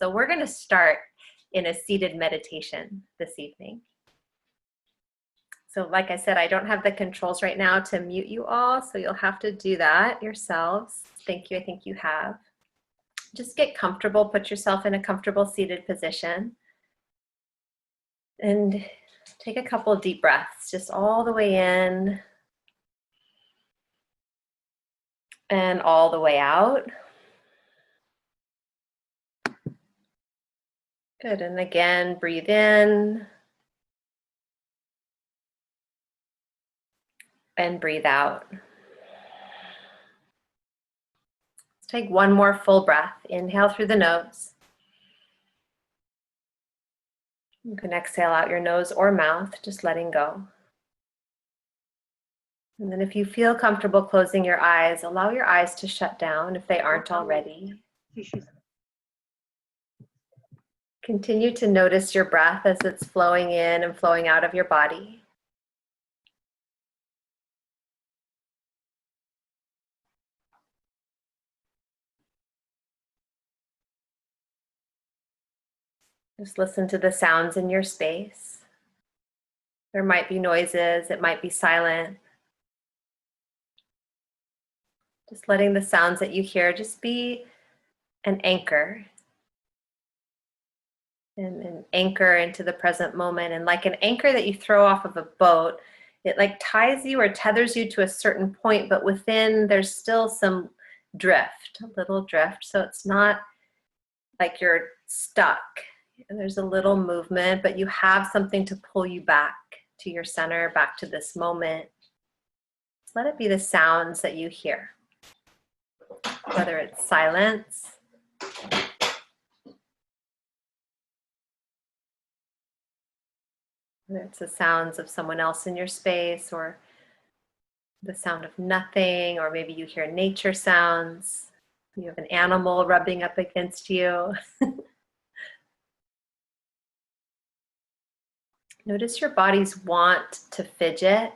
So we're going to start in a seated meditation this evening. So like I said, I don't have the controls right now to mute you all, so you'll have to do that yourselves. Thank you, I think you have. Just get comfortable, put yourself in a comfortable seated position. And take a couple of deep breaths, just all the way in and all the way out. Good, and again, breathe in and breathe out. Let's take one more full breath. Inhale through the nose. You can exhale out your nose or mouth, just letting go. And then if you feel comfortable closing your eyes, allow your eyes to shut down if they aren't already. Continue to notice your breath as it's flowing in and flowing out of your body. Just listen to the sounds in your space. There might be noises, it might be silent. Just letting the sounds that you hear just be an anchor. And an anchor into the present moment. And like an anchor that you throw off of a boat, it like ties you or tethers you to a certain point, but within there's still some drift, a little drift. So it's not like you're stuck. There's a little movement, but you have something to pull you back to your center, back to this moment. Just let it be the sounds that you hear, whether it's silence, whether it's the sounds of someone else in your space, or the sound of nothing, or maybe you hear nature sounds. You have an animal rubbing up against you. Notice your body's want to fidget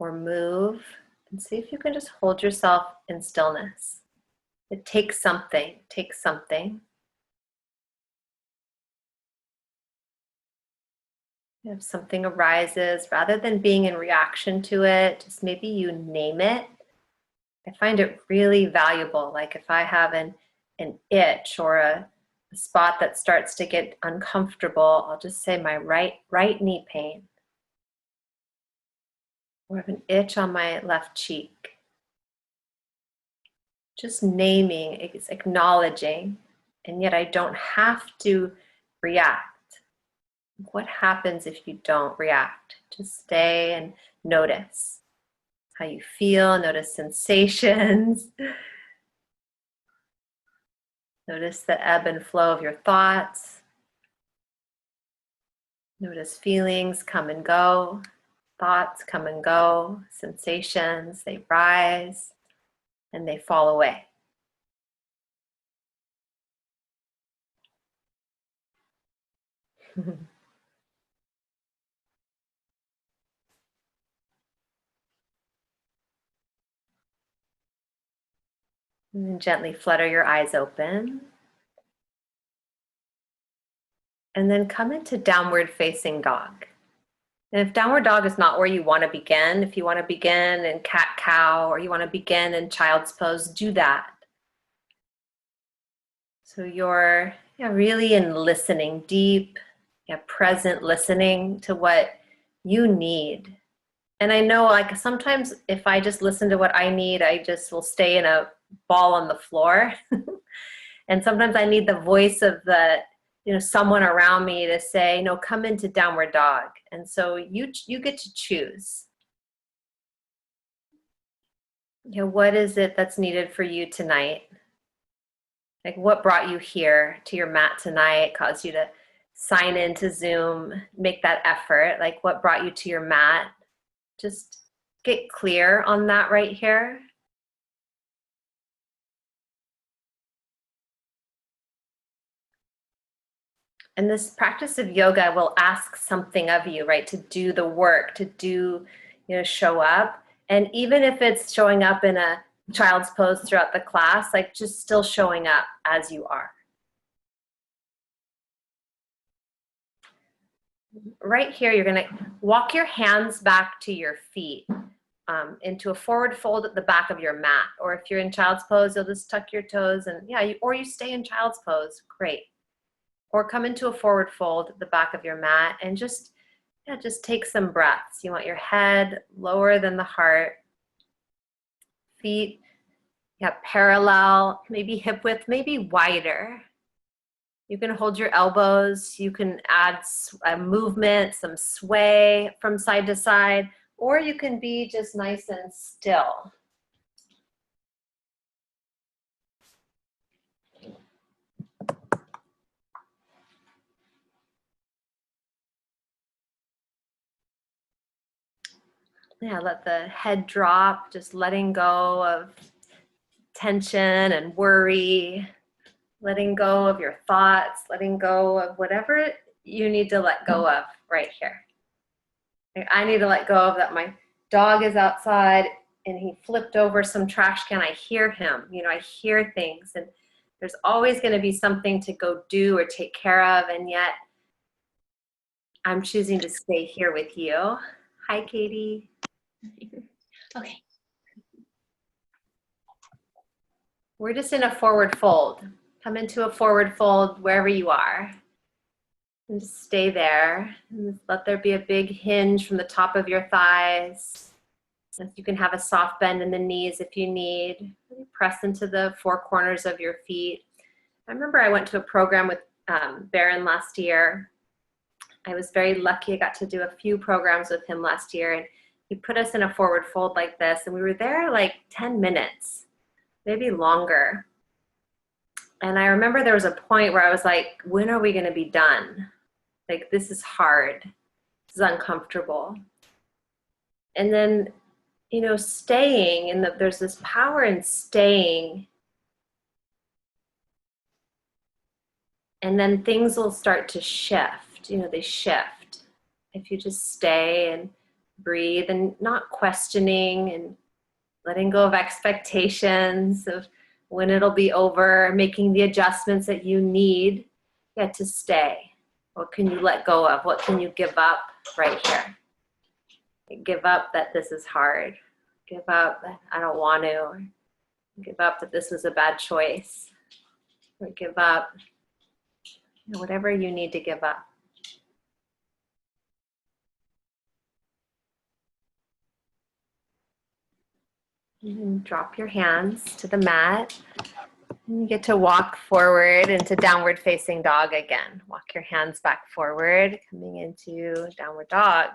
or move, and see if you can just hold yourself in stillness. It takes something, If something arises, rather than being in reaction to it, just maybe you name it. I find it really valuable. Like if I have an itch or a spot that starts to get uncomfortable, I'll just say my right knee pain. Or I have an itch on my left cheek. Just naming, it's acknowledging, and yet I don't have to react. What happens if you don't react? Just stay and notice how you feel, notice sensations. Notice the ebb and flow of your thoughts. Notice feelings come and go, thoughts come and go, sensations, they rise and they fall away. And then gently flutter your eyes open. And then come into downward facing dog. And if downward dog is not where you want to begin, if you want to begin in cat-cow or you want to begin in child's pose, do that. So you're really in listening, deep, present listening to what you need. And I know like sometimes if I just listen to what I need, I just will stay in a ball on the floor. And sometimes I need the voice of the, someone around me to say, no, come into downward dog. And so you get to choose. What is it that's needed for you tonight? Like what brought you here to your mat tonight, caused you to sign into Zoom, make that effort? Like what brought you to your mat? Just get clear on that right here. And this practice of yoga will ask something of you, right? To do the work, to do, show up. And even if it's showing up in a child's pose throughout the class, like just still showing up as you are. Right here, you're gonna walk your hands back to your feet into a forward fold at the back of your mat. Or if you're in child's pose, you'll just tuck your toes and yeah, or you stay in child's pose, great. Or come into a forward fold at the back of your mat and just take some breaths. You want your head lower than the heart, feet parallel, maybe hip width, maybe wider. You can hold your elbows, you can add a movement, some sway from side to side, or you can be just nice and still. Yeah, let the head drop, just letting go of tension and worry, letting go of your thoughts, letting go of whatever you need to let go of right here. I need to let go of that my dog is outside and he flipped over some trash can. I hear him, I hear things, and there's always going to be something to go do or take care of, and yet I'm choosing to stay here with you. Hi, Katie. Okay. We're just in a forward fold. Come into a forward fold wherever you are. And just stay there. And let there be a big hinge from the top of your thighs. You can have a soft bend in the knees if you need. Press into the four corners of your feet. I remember I went to a program with Baron last year. I was very lucky. I got to do a few programs with him last year, and he put us in a forward fold like this, and we were there like 10 minutes, maybe longer. And I remember there was a point where I was like, when are we going to be done? Like, this is hard. This is uncomfortable. And then, staying, and there's this power in staying. And then things will start to shift. They shift. If you just stay and breathe and not questioning and letting go of expectations of when it'll be over, making the adjustments that you need to stay. What can you let go of? What can you give up right here? Give up that this is hard. Give up that I don't want to. Or give up that this was a bad choice. Or give up whatever you need to give up. And drop your hands to the mat. And you get to walk forward into downward facing dog again. Walk your hands back forward, coming into downward dog.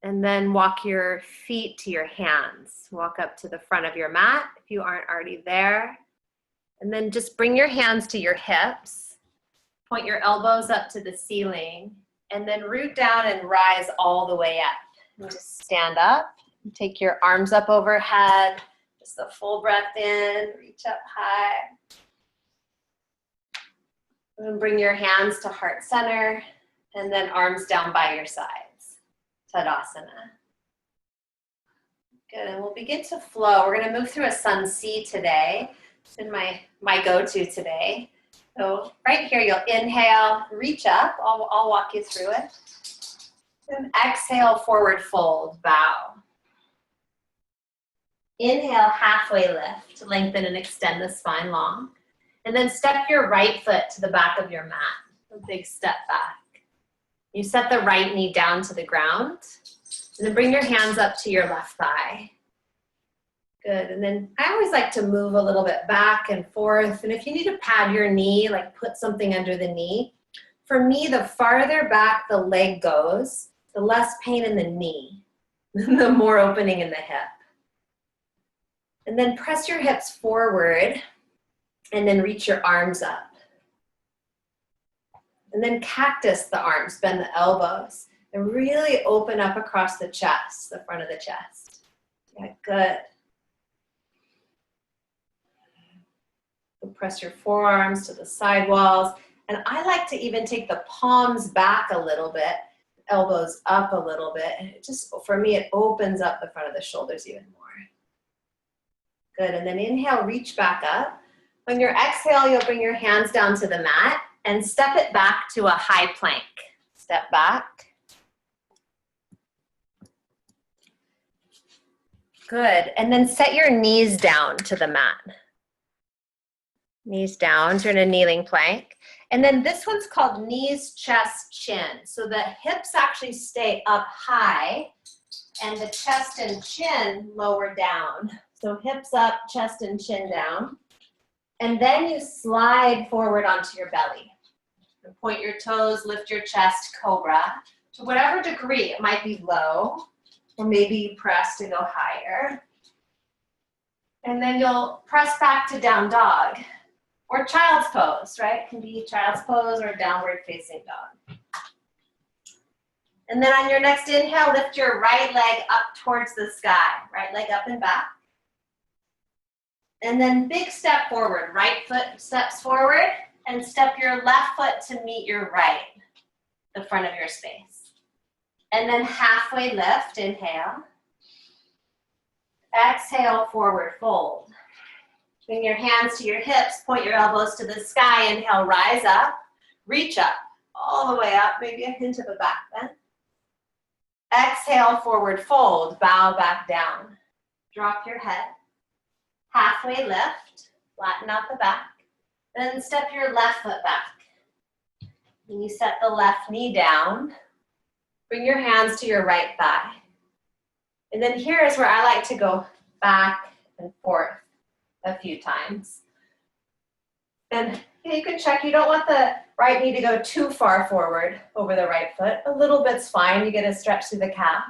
And then walk your feet to your hands. Walk up to the front of your mat if you aren't already there. And then just bring your hands to your hips. Point your elbows up to the ceiling. And then root down and rise all the way up. And just stand up. Take your arms up overhead. Just a full breath in. Reach up high. And bring your hands to heart center. And then arms down by your sides. Tadasana. Good, and we'll begin to flow. We're going to move through a sun C today. It's been my go-to today. So right here, you'll inhale, reach up. I'll walk you through it. And exhale, forward fold, bow. Inhale, halfway lift, lengthen and extend the spine long. And then step your right foot to the back of your mat. A big step back. You set the right knee down to the ground. And then bring your hands up to your left thigh. Good, and then I always like to move a little bit back and forth. And if you need to pad your knee, like put something under the knee. For me, the farther back the leg goes, the less pain in the knee, the more opening in the hip. And then press your hips forward and then reach your arms up. And then cactus the arms, bend the elbows, and really open up across the chest, the front of the chest. Yeah, good. Press your forearms to the side walls. And I like to even take the palms back a little bit, elbows up a little bit. And it just, for me, it opens up the front of the shoulders even more. Good, and then inhale, reach back up. On your exhale, you'll bring your hands down to the mat and step it back to a high plank. Step back. Good, and then set your knees down to the mat. Knees down, so you're in a kneeling plank. And then this one's called knees, chest, chin. So the hips actually stay up high and the chest and chin lower down. So hips up, chest and chin down. And then you slide forward onto your belly. And point your toes, lift your chest, cobra. To whatever degree, it might be low, or maybe you press to go higher. And then you'll press back to down dog. Or child's pose, right? It can be child's pose or downward facing dog. And then on your next inhale, lift your right leg up towards the sky. Right leg up and back. And then big step forward. Right foot steps forward and step your left foot to meet your right, the front of your space. And then halfway lift, inhale. Exhale, forward fold. Bring your hands to your hips, point your elbows to the sky, inhale, rise up, reach up, all the way up, maybe a hint of a back bend. Exhale, forward fold, bow back down. Drop your head, halfway lift, flatten out the back, then step your left foot back. And you set the left knee down, bring your hands to your right thigh. And then here is where I like to go back and forth a few times. And you can check, you don't want the right knee to go too far forward over the right foot. A little bit's fine, you get a stretch through the calf.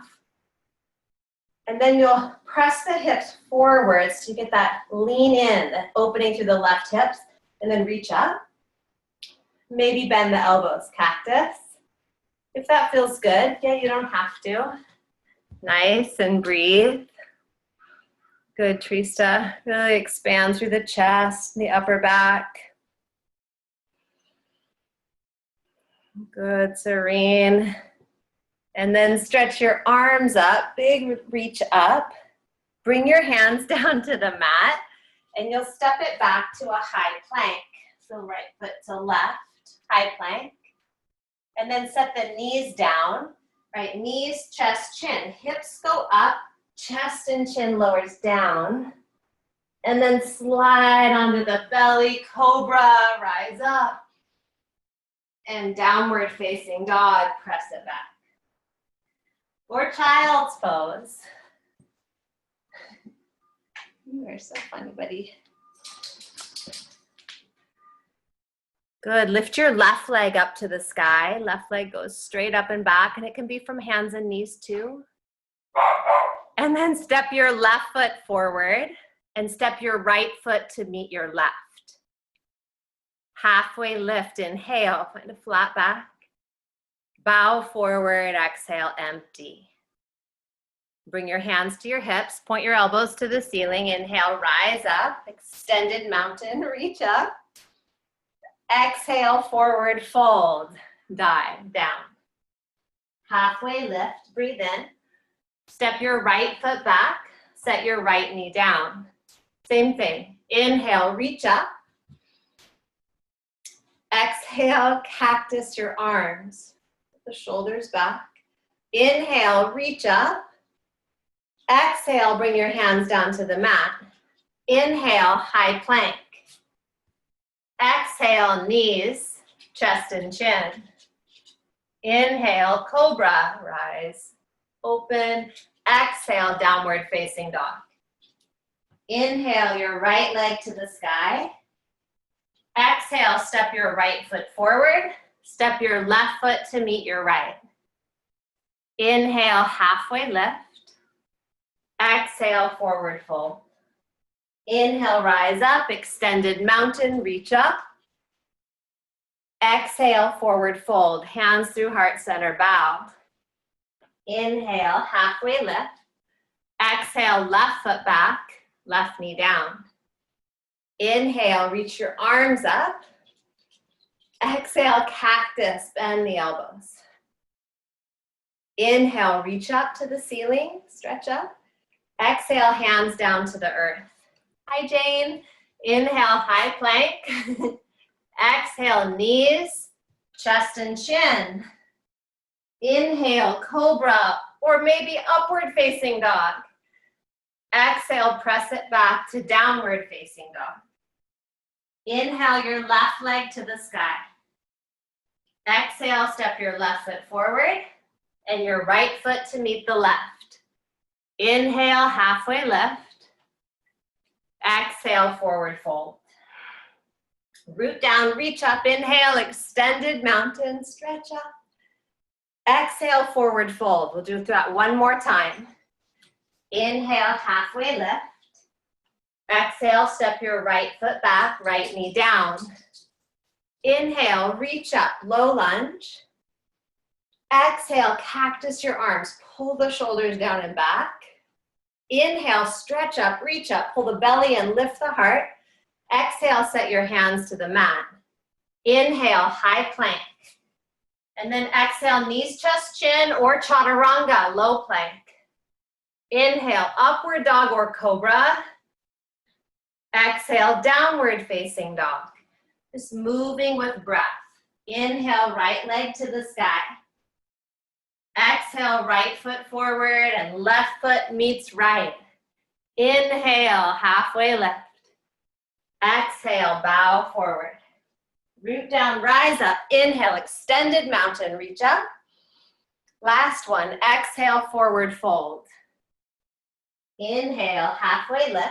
And then you'll press the hips forward so you get that lean in, that opening through the left hips, and then reach up. Maybe bend the elbows, cactus. If that feels good, yeah, you don't have to. Nice, and breathe. Good, Trista. Really expand through the chest, the upper back. Good, serene. And then stretch your arms up, big reach up. Bring your hands down to the mat, and you'll step it back to a high plank. So right foot to left, high plank. And then set the knees down, right? Knees, chest, chin. Hips go up. Chest and chin lowers down, and then slide onto the belly, cobra, rise up, and downward facing dog, press it back. Or child's pose. You are so funny, buddy. Good, lift your left leg up to the sky. Left leg goes straight up and back, and it can be from hands and knees too. And then step your left foot forward and step your right foot to meet your left. Halfway lift, inhale, find a flat back. Bow forward, exhale, empty. Bring your hands to your hips, point your elbows to the ceiling. Inhale, rise up, extended mountain, reach up. Exhale, forward fold, dive down. Halfway lift, breathe in. Step your right foot back, set your right knee down. Same thing. Inhale, reach up. Exhale, cactus your arms. Put the shoulders back. Inhale, reach up. Exhale, bring your hands down to the mat. Inhale, high plank. Exhale, knees, chest and chin. Inhale, cobra, rise. Open, exhale, downward facing dog. Inhale your right leg to the sky. Exhale, step your right foot forward. Step your left foot to meet your right. Inhale, halfway lift. Exhale, forward fold. Inhale, rise up, extended mountain, reach up. Exhale, forward fold, hands through heart center, bow. Inhale, halfway lift. Exhale, left foot back, left knee down. Inhale, reach your arms up. Exhale, cactus, bend the elbows. Inhale, reach up to the ceiling, stretch up. Exhale, hands down to the earth. Hi, Jane. Inhale, high plank. Exhale, knees, chest and chin. Inhale, cobra, or maybe upward facing dog. Exhale, press it back to downward facing dog. Inhale your left leg to the sky. Exhale, step your left foot forward and your right foot to meet the left. Inhale, halfway lift. Exhale, forward fold. Root down, reach up, inhale, extended mountain, stretch up. Exhale, forward fold. We'll do that one more time. Inhale, halfway lift. Exhale, step your right foot back, right knee down. Inhale, reach up, low lunge. Exhale, cactus your arms, pull the shoulders down and back. Inhale, stretch up, reach up, pull the belly in, lift the heart. Exhale, set your hands to the mat. Inhale, high plank. And then exhale, knees, chest, chin, or chaturanga, low plank. Inhale, upward dog or cobra. Exhale, downward facing dog. Just moving with breath. Inhale, right leg to the sky. Exhale, right foot forward and left foot meets right. Inhale, halfway lift. Exhale, bow forward. Root down, rise up. Inhale, extended mountain, reach up. Last one, exhale, forward fold. Inhale, halfway lift.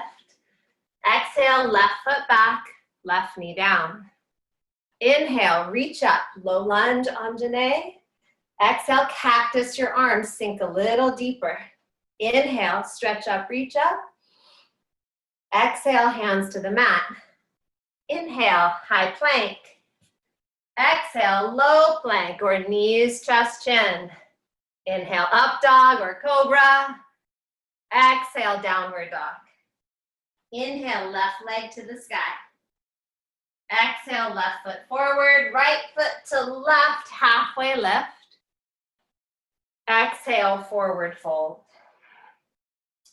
Exhale, left foot back, left knee down. Inhale, reach up, low lunge, Anjane. Exhale, cactus your arms, sink a little deeper. Inhale, stretch up, reach up. Exhale, hands to the mat. Inhale, high plank. Exhale, low plank or knees, chest, chin. Inhale, up dog or cobra. Exhale, downward dog. Inhale, left leg to the sky. Exhale, left foot forward, right foot to left, halfway lift. Exhale, forward fold.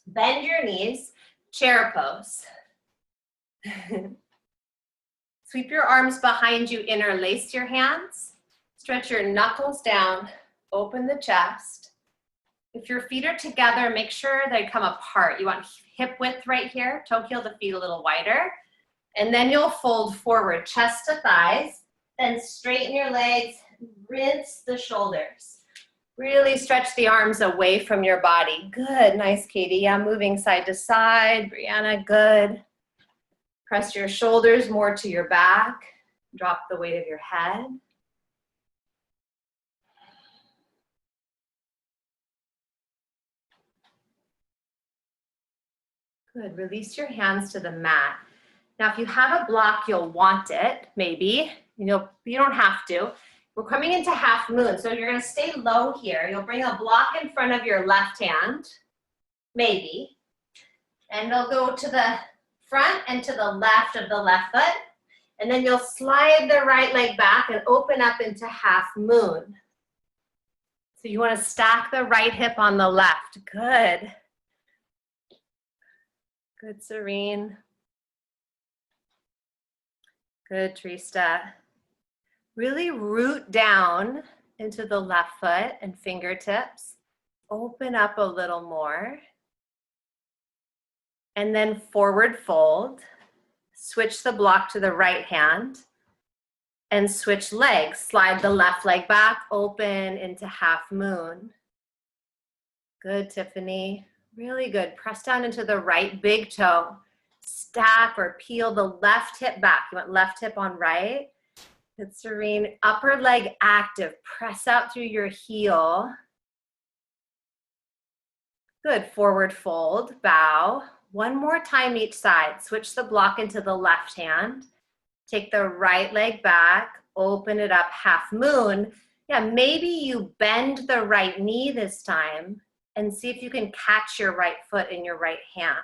Bend your knees, chair pose. Sweep your arms behind you, interlace your hands. Stretch your knuckles down, open the chest. If your feet are together, make sure they come apart. You want hip width right here, toe heel to feet a little wider. And then you'll fold forward, chest to thighs, then straighten your legs, rinse the shoulders. Really stretch the arms away from your body. Good, nice, Katie. Yeah, moving side to side. Brianna, good. Press your shoulders more to your back. Drop the weight of your head. Good, release your hands to the mat. Now, if you have a block, you'll want it, maybe. You don't have to. We're coming into half moon, so you're gonna stay low here. You'll bring a block in front of your left hand, maybe. And they'll go to the front and to the left of the left foot. And then you'll slide the right leg back and open up into half moon. So you wanna stack the right hip on the left. Good. Good, Serene. Good, Trista. Really root down into the left foot and fingertips. Open up a little more. And then forward fold. Switch the block to the right hand. And switch legs. Slide the left leg back, open into half moon. Good, Tiffany. Really good. Press down into the right big toe. Stack or peel the left hip back. You want left hip on right. Good, Serene. Upper leg active. Press out through your heel. Good. Forward fold. Bow. One more time each side. Switch the block into the left hand. Take the right leg back. Open it up half moon. Yeah, maybe you bend the right knee this time and see if you can catch your right foot in your right hand.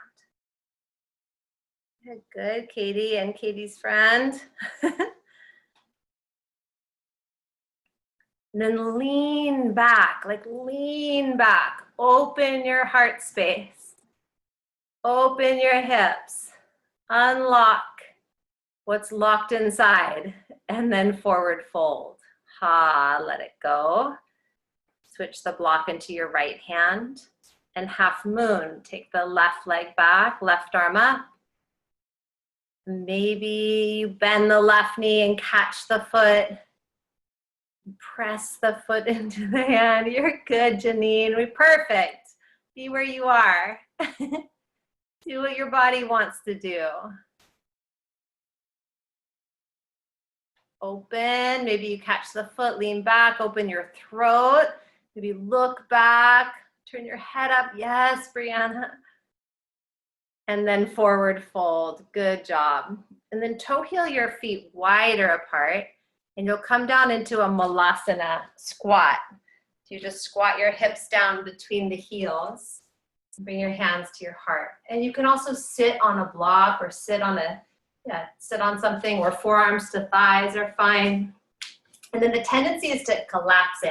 Good, Katie and Katie's friend. And then lean back, like lean back. Open your heart space. Open your hips. Unlock. What's locked inside? And then forward fold. Ha, let it go. Switch the block into your right hand. And half moon, take the left leg back, left arm up. Maybe you bend the left knee and catch the foot. Press the foot into the hand. You're good, Janine. We're perfect. Be where you are. Do what your body wants to do. Open, maybe you catch the foot, lean back, open your throat. Maybe look back, turn your head up. Yes, Brianna. And then forward fold. Good job. And then toe heel your feet wider apart. And you'll come down into a Malasana squat. So you just squat your hips down between the heels. Bring your hands to your heart. And you can also sit on a block or sit on something where forearms to thighs are fine. And then the tendency is to collapse in.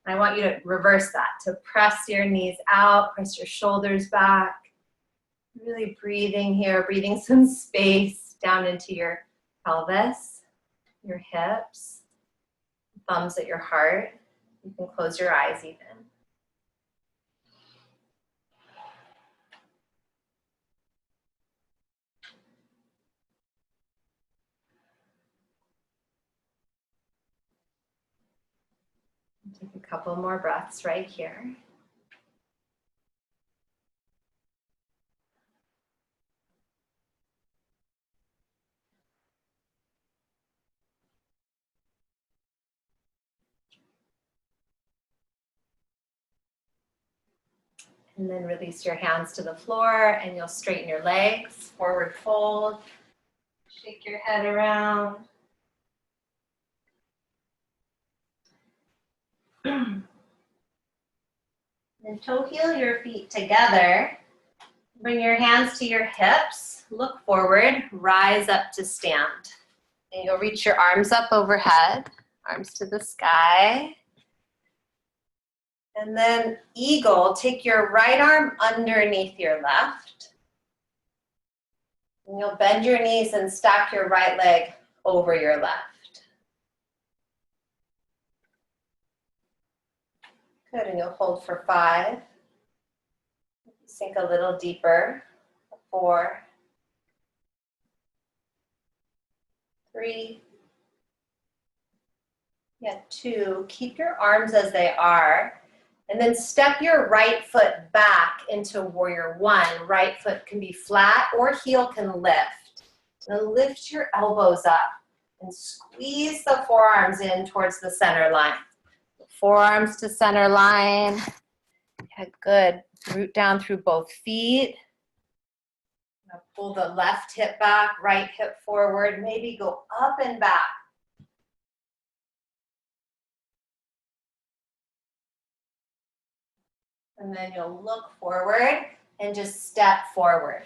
And I want you to reverse that, to press your knees out, press your shoulders back. Really breathing here, breathing some space down into your pelvis, your hips, thumbs at your heart. You can close your eyes even. Take a couple more breaths right here. And then release your hands to the floor and you'll straighten your legs, forward fold, shake your head around. And toe heel your feet together. Bring your hands to your hips, look forward, rise up to stand. And you'll reach your arms up overhead, arms to the sky. And then eagle, take your right arm underneath your left. And you'll bend your knees and stack your right leg over your left. Good, and you'll hold for 5. Sink a little deeper. 4, 3, 2. Keep your arms as they are. And then step your right foot back into warrior 1. Right foot can be flat or heel can lift. Now lift your elbows up and squeeze the forearms in towards the center line. Forearms to center line. Yeah, good. Root down through both feet. Now pull the left hip back, right hip forward. Maybe go up and back. And then you'll look forward and just step forward.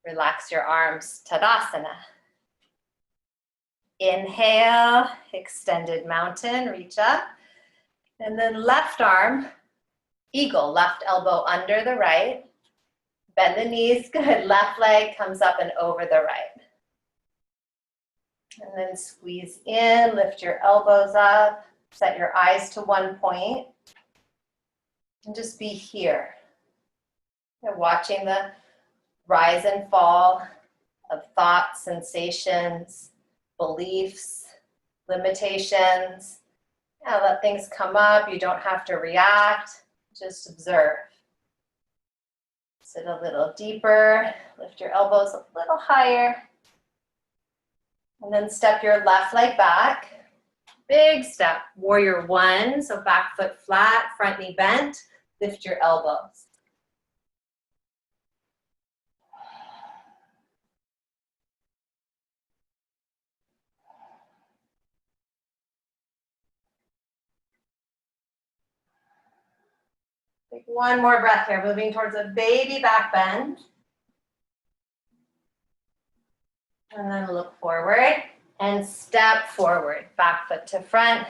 Relax your arms, Tadasana. Inhale, extended mountain, reach up. And then left arm, eagle, left elbow under the right. Bend the knees, good. Left leg comes up and over the right. And then squeeze in, lift your elbows up, set your eyes to one point. And just be here. You're watching the rise and fall of thoughts, sensations, beliefs, limitations. Yeah, let things come up. You don't have to react. Just observe. Sit a little deeper. Lift your elbows a little higher. And then step your left leg back. Big step. Warrior 1. So back foot flat, front knee bent. Lift your elbows. Take one more breath here, moving towards a baby back bend. And then look forward and step forward. Back foot to front,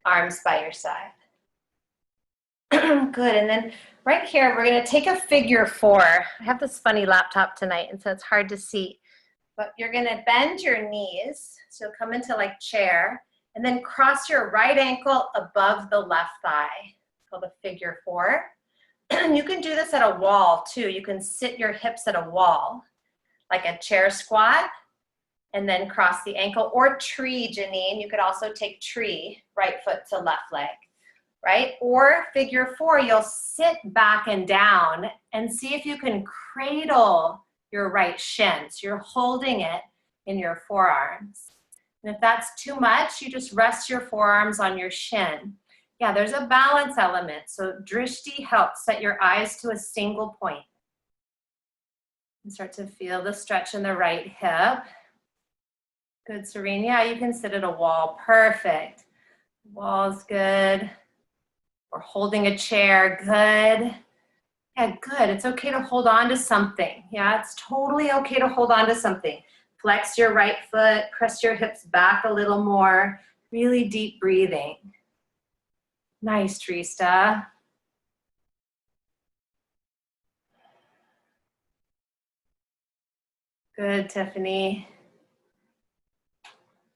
arms by your side. Good, and then right here, we're gonna take a figure 4. I have this funny laptop tonight, and so it's hard to see. but you're gonna bend your knees. So you'll come into like chair and then cross your right ankle above the left thigh, called a figure 4. You can do this at a wall too. You can sit your hips at a wall, like a chair squat, and then cross the ankle, or tree, Janine. You could also take tree, right foot to left leg, right? Or figure 4, you'll sit back and down and see if you can cradle your right shin. So you're holding it in your forearms. And if that's too much, you just rest your forearms on your shin. Yeah, there's a balance element. So drishti helps set your eyes to a single point. And start to feel the stretch in the right hip. Good, Serene. Yeah, you can sit at a wall. Perfect. Wall's good. Or holding a chair. Good. Yeah, good. It's okay to hold on to something. Yeah, it's totally okay to hold on to something. Flex your right foot. Press your hips back a little more. Really deep breathing. Nice, Trista. Good, Tiffany.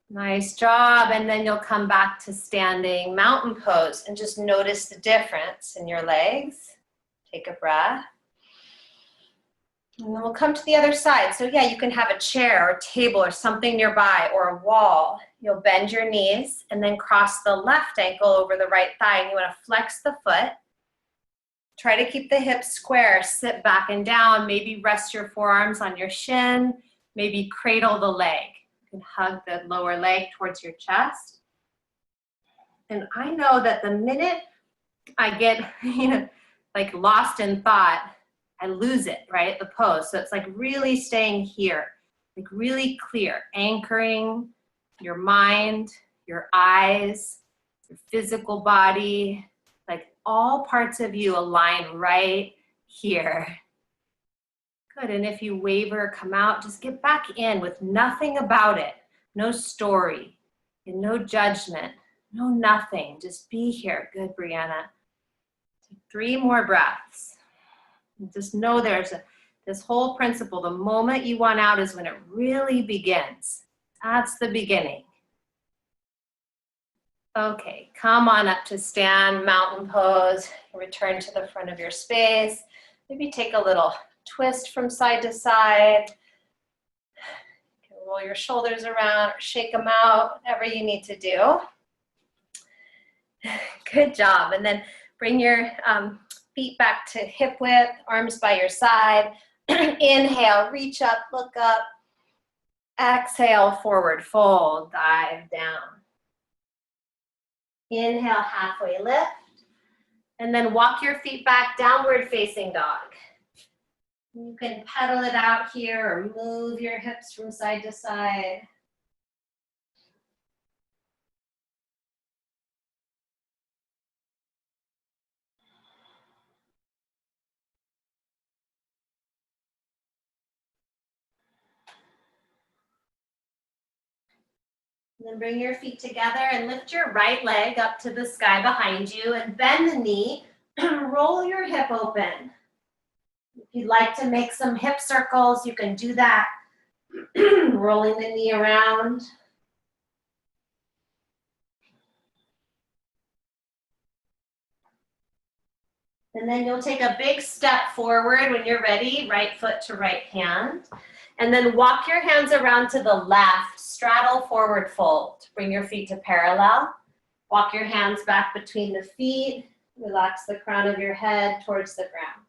Nice job. And then you'll come back to standing mountain pose and just notice the difference in your legs. Take a breath. And then we'll come to the other side. So yeah, you can have a chair or table or something nearby, or a wall. You'll bend your knees and then cross the left ankle over the right thigh. And you want to flex the foot. Try to keep the hips square. Sit back and down. Maybe rest your forearms on your shin. Maybe cradle the leg. You can hug the lower leg towards your chest. And I know that the minute I get, like lost in thought, I lose it, right, the pose. So it's like really staying here, like really clear, anchoring your mind, your eyes, your physical body, like all parts of you align right here. Good, and if you waver, come out, just get back in with nothing about it. No story, and no judgment, no nothing. Just be here. Good, Brianna. Take 3 more breaths. Just know there's this whole principle. The moment you want out is when it really begins. That's the beginning. Okay, come on up to stand, mountain pose. Return to the front of your space. Maybe take a little twist from side to side. You can roll your shoulders around or shake them out, whatever you need to do. Good job. And then bring your feet back to hip width, arms by your side. Inhale, reach up, look up. Exhale, forward fold, dive down. Inhale, halfway lift. And then walk your feet back, downward facing dog. You can pedal it out here or move your hips from side to side. And then bring your feet together and lift your right leg up to the sky behind you and bend the knee. Roll your hip open. If you'd like to make some hip circles, you can do that. Rolling the knee around. And then you'll take a big step forward when you're ready, right foot to right hand. And then walk your hands around to the left, straddle forward fold. Bring your feet to parallel. Walk your hands back between the feet. Relax the crown of your head towards the ground.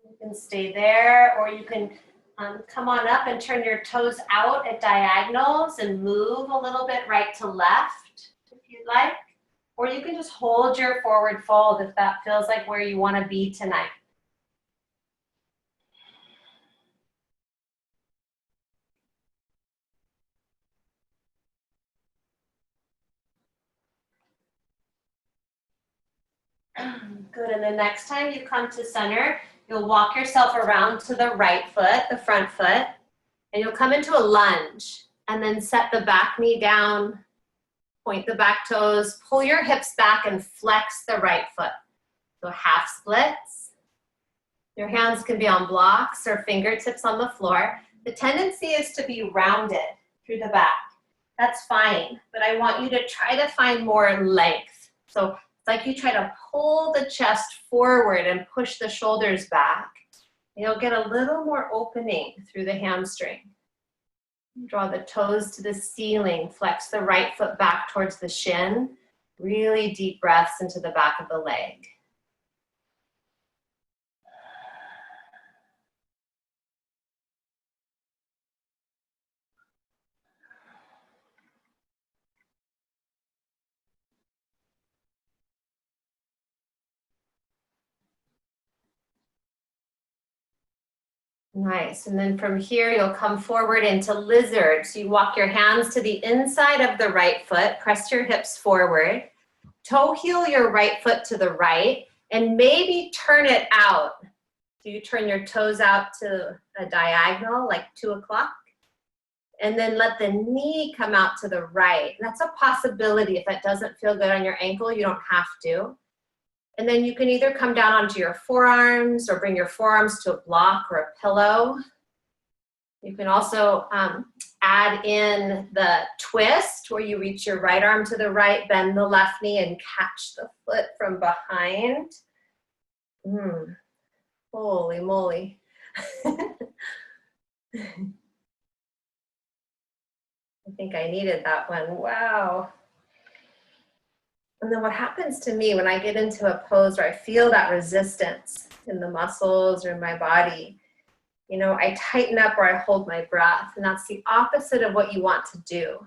You can stay there, or you can come on up and turn your toes out at diagonals and move a little bit right to left if you'd like. Or you can just hold your forward fold if that feels like where you want to be tonight. Good, and then next time you come to center, you'll walk yourself around to the right foot, the front foot, and you'll come into a lunge, and then set the back knee down, point the back toes, pull your hips back and flex the right foot. So half splits. Your hands can be on blocks or fingertips on the floor. The tendency is to be rounded through the back. That's fine, but I want you to try to find more length. So it's like you try to pull the chest forward and push the shoulders back. And you'll get a little more opening through the hamstring. Draw the toes to the ceiling, flex the right foot back towards the shin. Really deep breaths into the back of the leg. Nice, and then from here you'll come forward into lizard. So you walk your hands to the inside of the right foot, press your hips forward, toe heel your right foot to the right, and maybe turn it out. So you turn your toes out to a diagonal, like 2 o'clock, and then let the knee come out to the right. That's a possibility. If that doesn't feel good on your ankle, you don't have to. And then you can either come down onto your forearms or bring your forearms to a block or a pillow. You can also add in the twist where you reach your right arm to the right, bend the left knee and catch the foot from behind. Holy moly. I think I needed that one. Wow. And then what happens to me when I get into a pose where I feel that resistance in the muscles or in my body, you know, I tighten up or I hold my breath, and that's the opposite of what you want to do.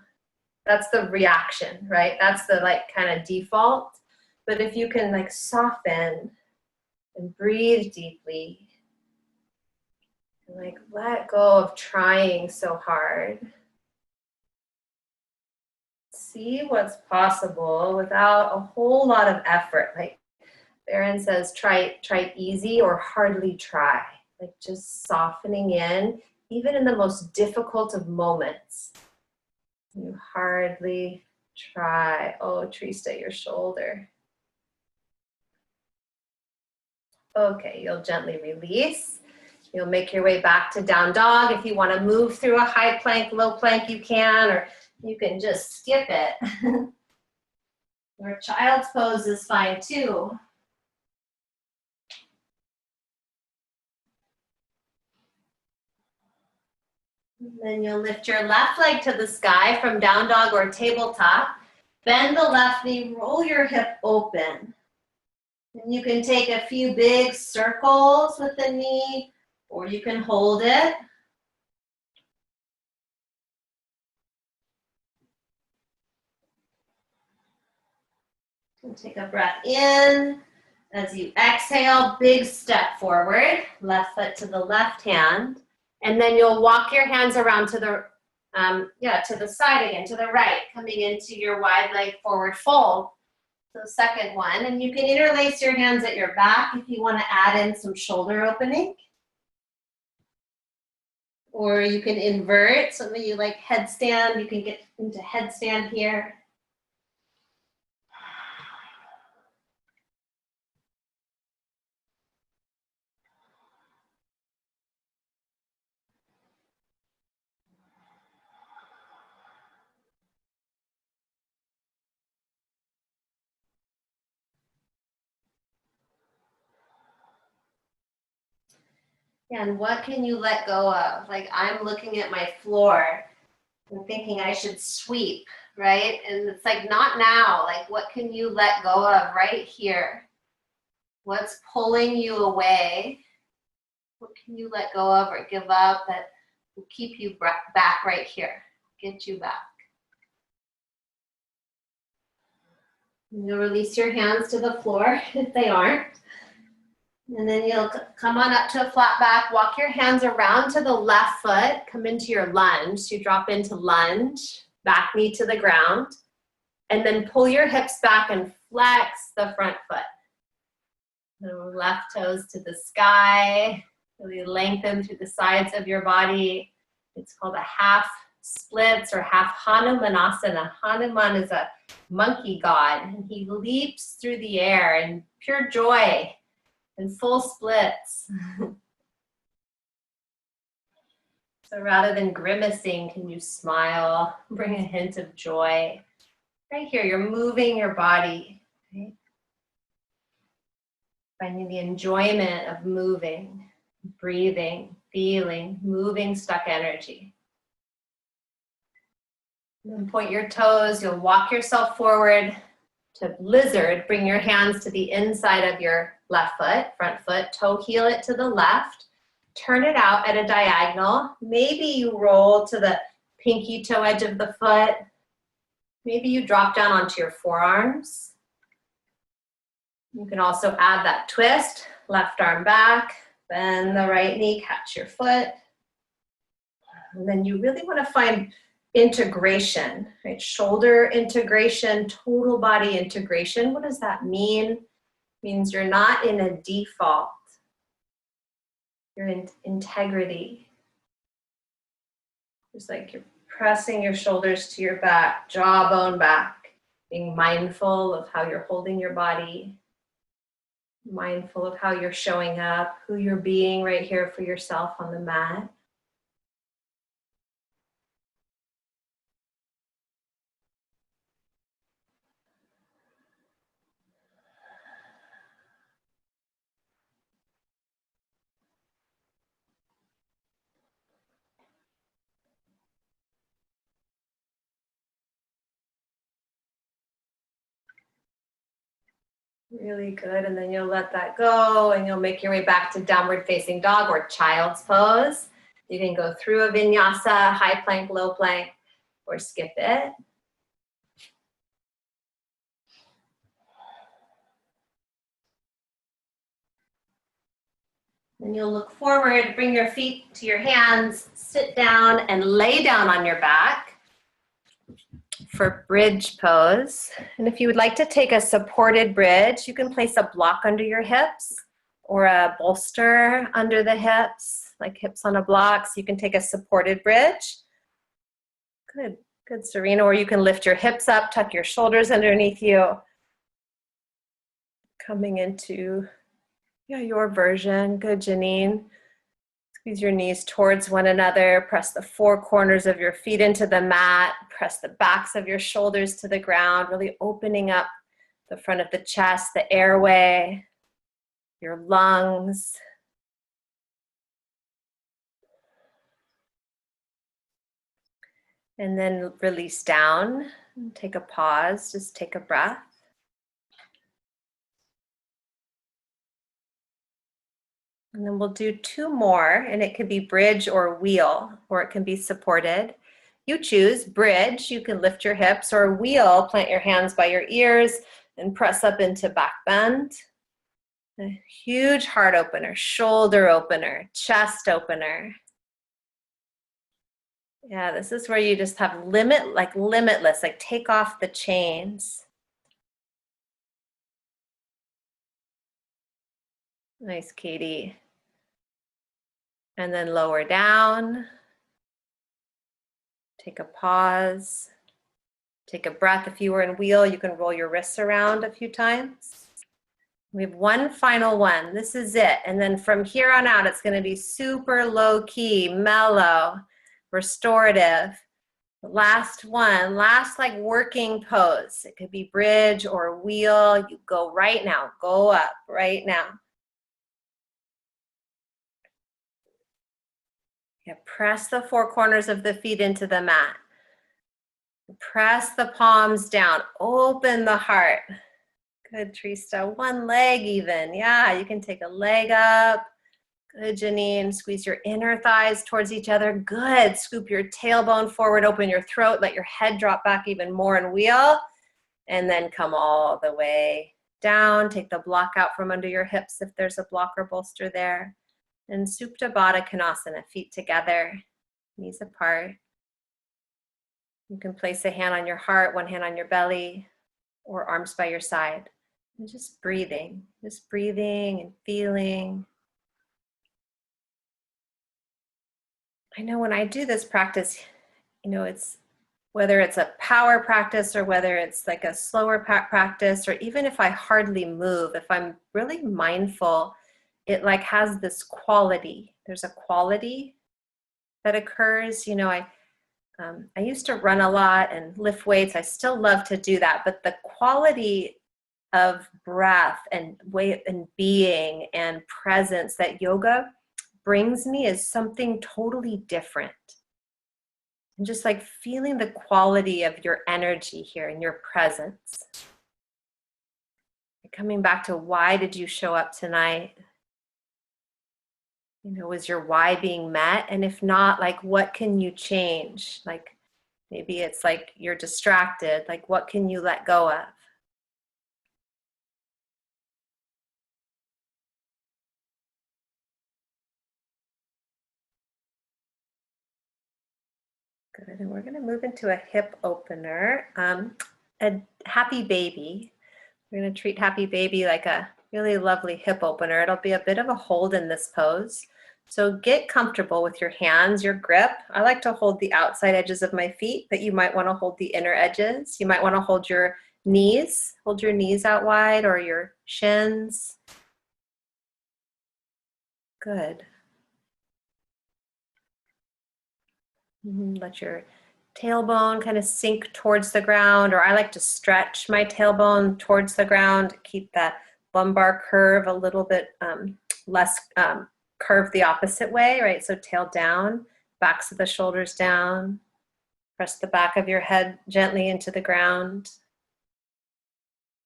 That's the reaction, right? That's the like kind of default. But if you can like soften and breathe deeply, and like let go of trying so hard, see what's possible without a whole lot of effort. Like Barron says, try easy or hardly try. Like just softening in, even in the most difficult of moments. You hardly try. Oh, Trista, your shoulder. Okay, you'll gently release. You'll make your way back to down dog. If you want to move through a high plank, low plank, you can, or you can just skip it. Or child's pose is fine too. And then you'll lift your left leg to the sky from down dog or tabletop. Bend the left knee, roll your hip open. And you can take a few big circles with the knee, or you can hold it. And take a breath in. As you exhale, big step forward, left foot to the left hand. And then you'll walk your hands around to the, to the side again, to the right, coming into your wide leg forward fold. So second one, and you can interlace your hands at your back if you want to add in some shoulder opening. Or you can invert, some of you like headstand, you can get into headstand here. And what can you let go of? Like I'm looking at my floor and thinking I should sweep, right? And it's like, not now. Like what can you let go of right here? What's pulling you away? What can you let go of or give up that will keep you back right here? Get you back. And you'll release your hands to the floor if they aren't. And then you'll come on up to a flat back, walk your hands around to the left foot, come into your lunge. So you drop into lunge, back knee to the ground, and then pull your hips back and flex the front foot. The left toes to the sky. Really lengthen through the sides of your body. It's called a half splits or half Hanumanasana. Hanuman is a monkey god, and he leaps through the air in pure joy and full splits. So rather than grimacing, can you smile, bring a hint of joy? Right here, you're moving your body, right? Finding the enjoyment of moving, breathing, feeling, moving stuck energy. Then point your toes, you'll walk yourself forward to lizard. Bring your hands to the inside of your left foot, front foot, toe heel it to the left. Turn it out at a diagonal. Maybe you roll to the pinky toe edge of the foot. Maybe you drop down onto your forearms. You can also add that twist, left arm back, bend the right knee, catch your foot. And then you really want to find integration, right? Shoulder integration, total body integration. What does that mean? It means you're not in a default. You're in integrity. It's like you're pressing your shoulders to your back, jawbone back, being mindful of how you're holding your body, mindful of how you're showing up, who you're being right here for yourself on the mat. Really good, and then you'll let that go and you'll make your way back to downward facing dog or child's pose. You can go through a vinyasa, high plank, low plank, or skip it. Then you'll look forward, bring your feet to your hands, sit down and lay down on your back for bridge pose. And if you would like to take a supported bridge, you can place a block under your hips or a bolster under the hips, like hips on a block. So you can take a supported bridge. Good, good, Serena. Or you can lift your hips up, tuck your shoulders underneath you. Coming into your version. Good, Janine. Squeeze your knees towards one another. Press the four corners of your feet into the mat. Press the backs of your shoulders to the ground, really opening up the front of the chest, the airway, your lungs. And then release down. Take a pause, just take a breath. And then we'll do two more, and it could be bridge or wheel, or it can be supported. You choose. Bridge, you can lift your hips, or wheel, plant your hands by your ears and press up into back bend. A huge heart opener, shoulder opener, chest opener. Yeah, this is where you just have limitless, like take off the chains. Nice, Katie. And then lower down. Take a pause. Take a breath. If you were in wheel, you can roll your wrists around a few times. We have one final one. This is it. And then from here on out, it's going to be super low key, mellow, restorative. Last one, last like working pose. It could be bridge or wheel. You go right now. Go up right now. Yeah, press the four corners of the feet into the mat. Press the palms down. Open the heart. Good, Trista. One leg even. Yeah, you can take a leg up. Good, Janine. Squeeze your inner thighs towards each other. Good. Scoop your tailbone forward. Open your throat. Let your head drop back even more and wheel. And then come all the way down. Take the block out from under your hips if there's a block or bolster there. And Supta Baddha Konasana, feet together, knees apart. You can place a hand on your heart, one hand on your belly, or arms by your side. And just breathing and feeling. I know when I do this practice, it's whether it's a power practice or whether it's like a slower practice, or even if I hardly move, if I'm really mindful, it like has this quality. There's a quality that occurs. I used to run a lot and lift weights. I still love to do that, but the quality of breath and way and being and presence that yoga brings me is something totally different. And just like feeling the quality of your energy here and your presence. Coming back to, why did you show up tonight? Was your why being met? And if not, like, what can you change? Like, maybe it's like you're distracted. Like, what can you let go of? Good, and we're gonna move into a hip opener. A happy baby. We're gonna treat happy baby like a really lovely hip opener. It'll be a bit of a hold in this pose. So get comfortable with your hands, your grip. I like to hold the outside edges of my feet, but you might wanna hold the inner edges. You might wanna hold your knees. Hold your knees out wide, or your shins. Good. Let your tailbone kind of sink towards the ground, or I like to stretch my tailbone towards the ground, keep that lumbar curve a little bit less curved the opposite way, right? So tail down, backs of the shoulders down, press the back of your head gently into the ground.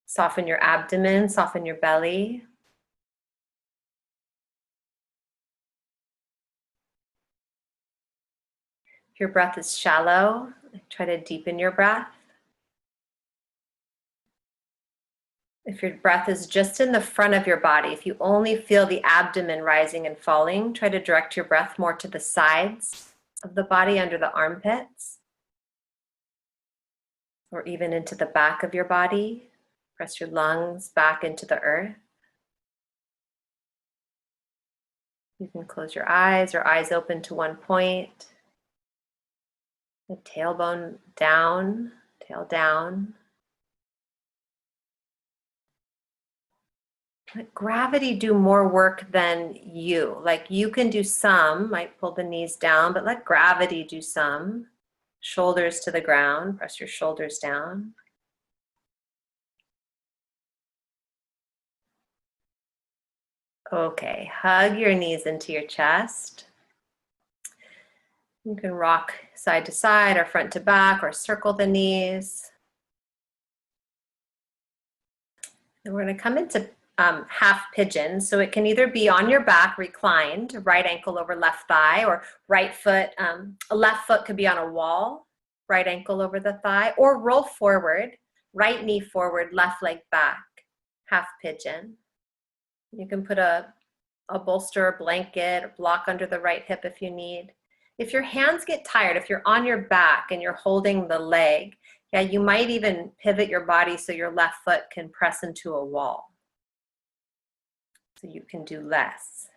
Soften your abdomen, soften your belly. If your breath is shallow, try to deepen your breath. If your breath is just in the front of your body, if you only feel the abdomen rising and falling, try to direct your breath more to the sides of the body, under the armpits, or even into the back of your body. Press your lungs back into the earth. You can close your eyes or eyes open to one point. The tailbone down, tail down. Let gravity do more work than you. Like, you can do some, might pull the knees down, but let gravity do some. Shoulders to the ground, press your shoulders down. Okay, hug your knees into your chest. You can rock side to side or front to back, or circle the knees. And we're going to come into half pigeon. So it can either be on your back, reclined, right ankle over left thigh, or right foot, left foot could be on a wall, right ankle over the thigh, or roll forward, right knee forward, left leg back, half pigeon. You can put a bolster, a blanket, a block under the right hip if you need. If your hands get tired, if you're on your back and you're holding the leg, yeah, you might even pivot your body so your left foot can press into a wall. So you can do less.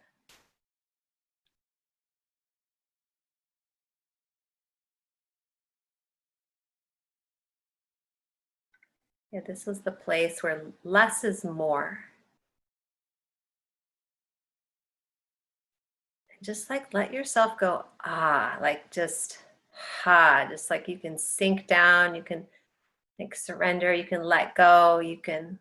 Yeah, this is the place where less is more. Just like let yourself go, like just like you can sink down, you can like surrender, you can let go, you can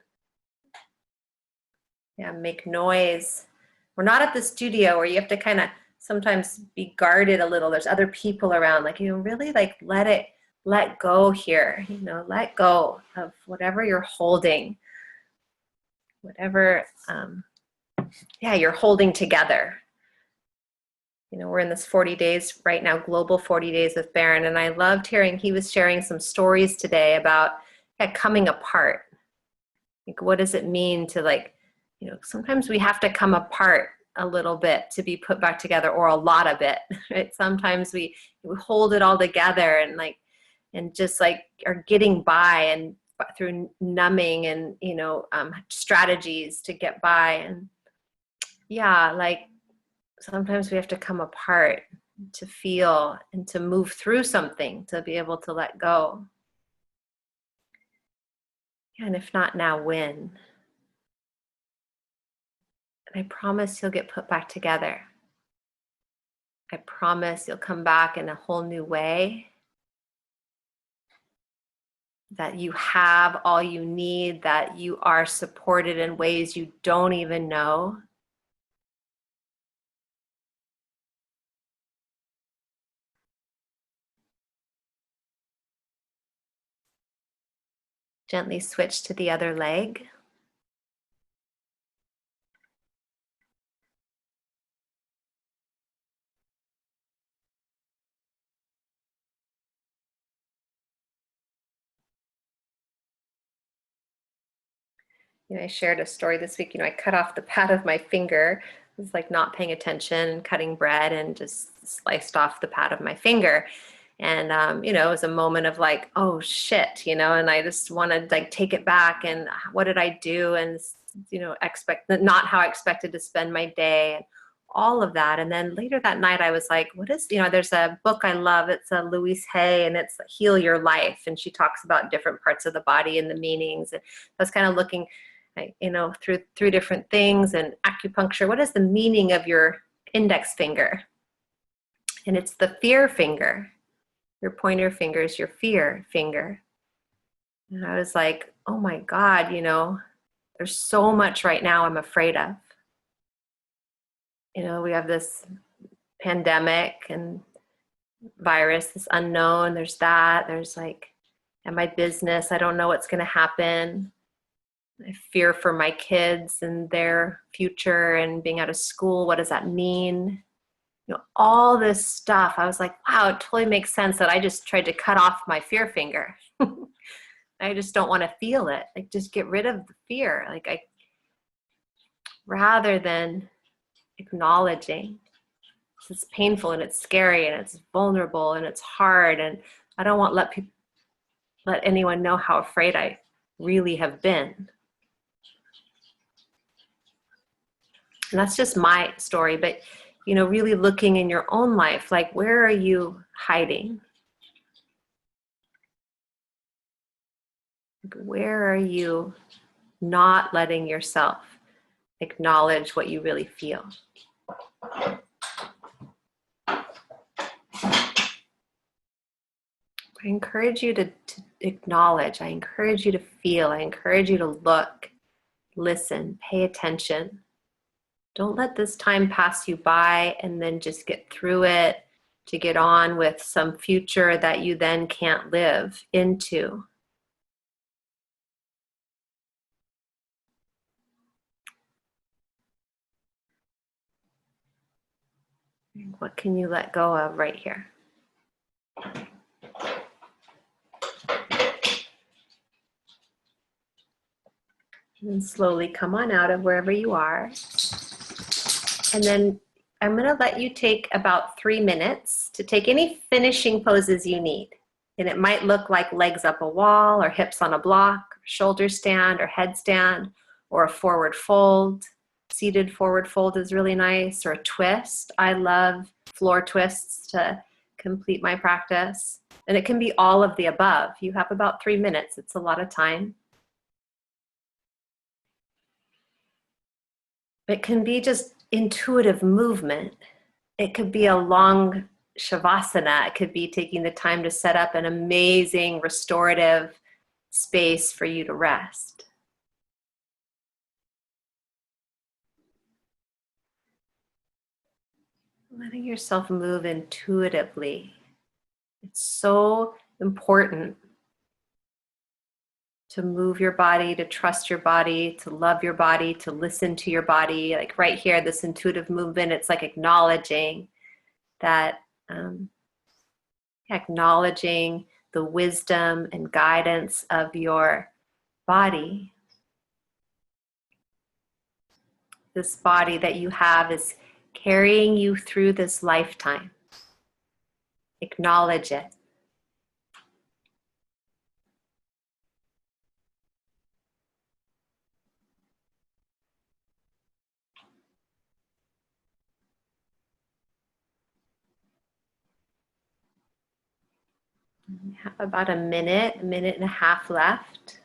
make noise. We're not at the studio where you have to kind of sometimes be guarded a little. There's other people around, like, really like let go here, let go of whatever you're holding, whatever, you're holding together. We're in this 40 days right now, global 40 days with Barron, and I loved hearing, he was sharing some stories today about coming apart. Like, what does it mean to sometimes we have to come apart a little bit to be put back together, or a lot of it, right? Sometimes we hold it all together and just like are getting by, and through numbing and, strategies to get by. And yeah, like sometimes we have to come apart to feel and to move through something, to be able to let go. And if not now, when? And I promise you'll get put back together. I promise you'll come back in a whole new way. That you have all you need, that you are supported in ways you don't even know. Gently switch to the other leg. I shared a story this week. I cut off the pad of my finger. I was like not paying attention and cutting bread and just sliced off the pad of my finger. And, it was a moment of like, oh shit, and I just wanted to like take it back and what did I do? And, not how I expected to spend my day and all of that. And then later that night I was like, what is, there's a book I love. It's a Louise Hay and it's Heal Your Life. And she talks about different parts of the body and the meanings. And I was kind of looking, through different things and acupuncture. What is the meaning of your index finger? And it's the fear finger. Your pointer finger is your fear finger. And I was like, oh my God, there's so much right now I'm afraid of. We have this pandemic and virus, this unknown, there's that. There's like, at my business, I don't know what's going to happen. I fear for my kids and their future and being out of school. What does that mean? All this stuff. I was like, wow, it totally makes sense that I just tried to cut off my fear finger. I just don't want to feel it. Like, just get rid of the fear. Rather than acknowledging, it's painful and it's scary and it's vulnerable and it's hard. And I don't want to let anyone know how afraid I really have been. And that's just my story, but, really looking in your own life, like, where are you hiding? Where are you not letting yourself acknowledge what you really feel? I encourage you to acknowledge. I encourage you to feel. I encourage you to look, listen, pay attention. Don't let this time pass you by and then just get through it to get on with some future that you then can't live into. What can you let go of right here? And slowly come on out of wherever you are. And then I'm going to let you take about 3 minutes to take any finishing poses you need. And it might look like legs up a wall or hips on a block, shoulder stand or headstand, or a forward fold. Seated forward fold is really nice, or a twist. I love floor twists to complete my practice. And it can be all of the above. You have about 3 minutes. It's a lot of time. It can be just intuitive movement. It could be a long shavasana. It could be taking the time to set up an amazing restorative space for you to rest. Letting yourself move intuitively. It's so important to move your body, to trust your body, to love your body, to listen to your body. Like right here, this intuitive movement, it's like acknowledging that, acknowledging the wisdom and guidance of your body. This body that you have is carrying you through this lifetime. Acknowledge it. We have about a minute and a half left.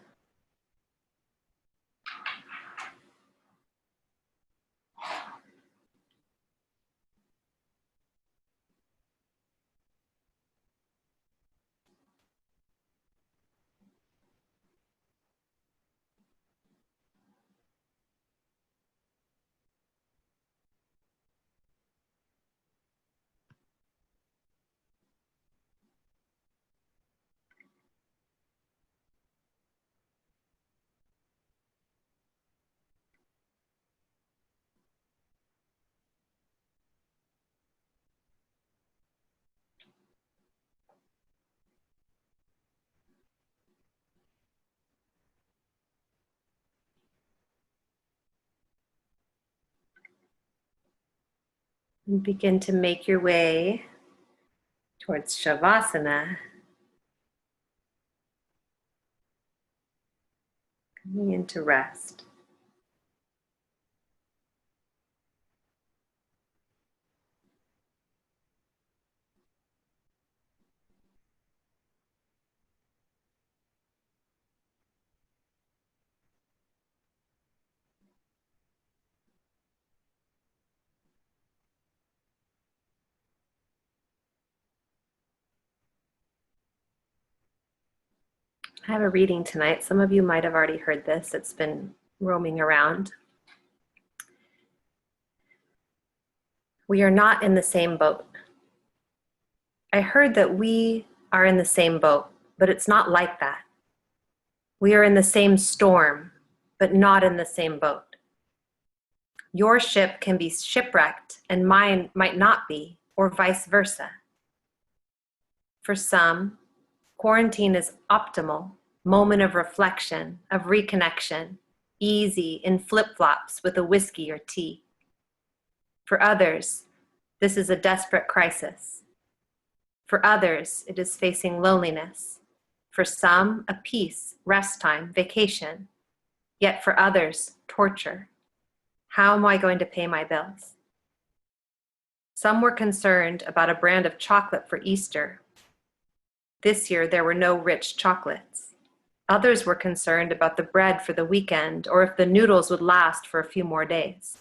And begin to make your way towards Shavasana. Coming into rest. I have a reading tonight. Some of you might have already heard this. It's been roaming around. We are not in the same boat. I heard that we are in the same boat, but it's not like that. We are in the same storm, but not in the same boat. Your ship can be shipwrecked and mine might not be, or vice versa. For some, quarantine is optimal, moment of reflection, of reconnection, easy in flip-flops with a whiskey or tea. For others, this is a desperate crisis. For others, it is facing loneliness. For some, a peace, rest time, vacation. Yet for others, torture. How am I going to pay my bills? Some were concerned about a brand of chocolate for Easter. This year, there were no rich chocolates. Others were concerned about the bread for the weekend or if the noodles would last for a few more days.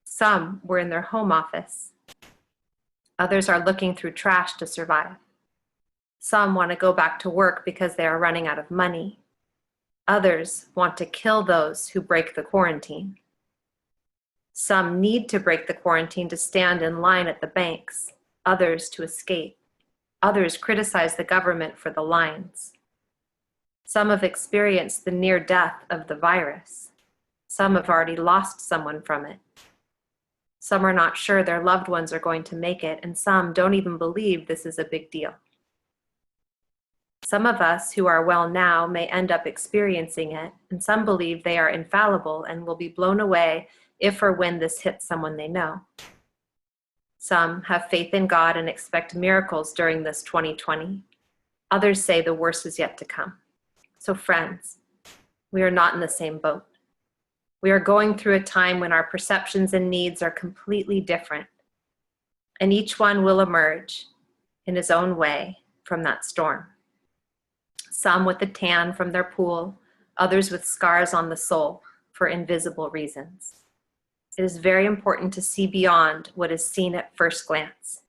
Some were in their home office. Others are looking through trash to survive. Some want to go back to work because they are running out of money. Others want to kill those who break the quarantine. Some need to break the quarantine to stand in line at the banks, others to escape. Others criticize the government for the lines. Some have experienced the near death of the virus. Some have already lost someone from it. Some are not sure their loved ones are going to make it, and some don't even believe this is a big deal. Some of us who are well now may end up experiencing it, and some believe they are infallible and will be blown away if or when this hits someone they know. Some have faith in God and expect miracles during this 2020. Others say the worst is yet to come. So friends, we are not in the same boat. We are going through a time when our perceptions and needs are completely different, and each one will emerge in his own way from that storm. Some with a tan from their pool, others with scars on the soul for invisible reasons. It is very important to see beyond what is seen at first glance,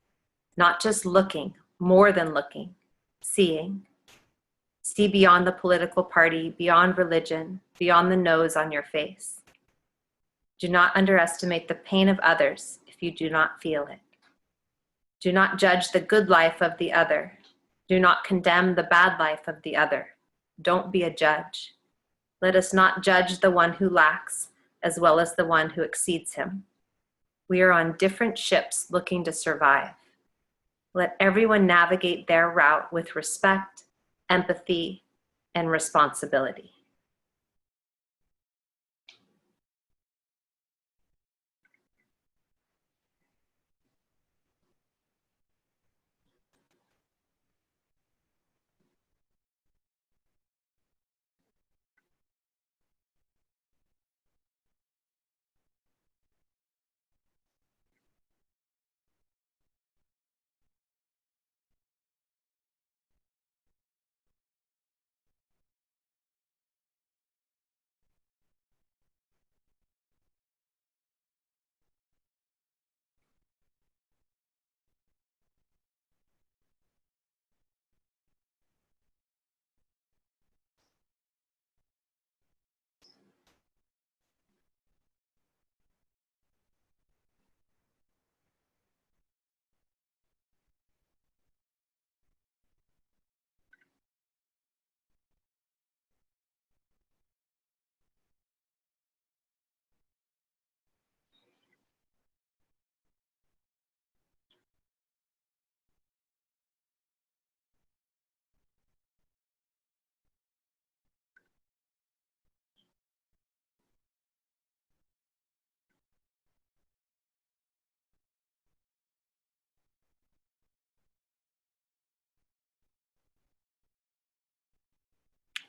not just looking, more than looking, seeing. See beyond the political party, beyond religion, beyond the nose on your face. Do not underestimate the pain of others if you do not feel it. Do not judge the good life of the other. Do not condemn the bad life of the other. Don't be a judge. Let us not judge the one who lacks as well as the one who exceeds him. We are on different ships looking to survive. Let everyone navigate their route with respect, empathy, and responsibility.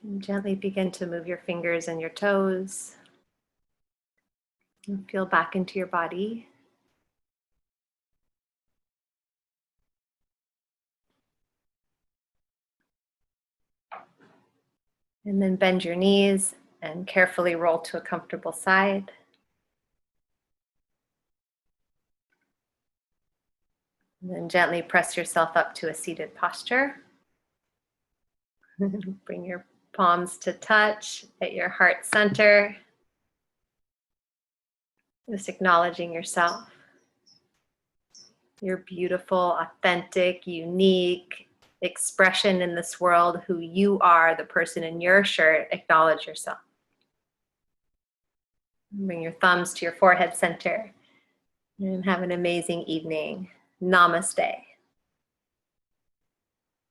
And gently begin to move your fingers and your toes. And feel back into your body. And then bend your knees and carefully roll to a comfortable side. And then gently press yourself up to a seated posture. Bring your palms to touch at your heart center. Just acknowledging yourself. Your beautiful, authentic, unique expression in this world, who you are, the person in your shirt. Acknowledge yourself. Bring your thumbs to your forehead center and have an amazing evening. Namaste.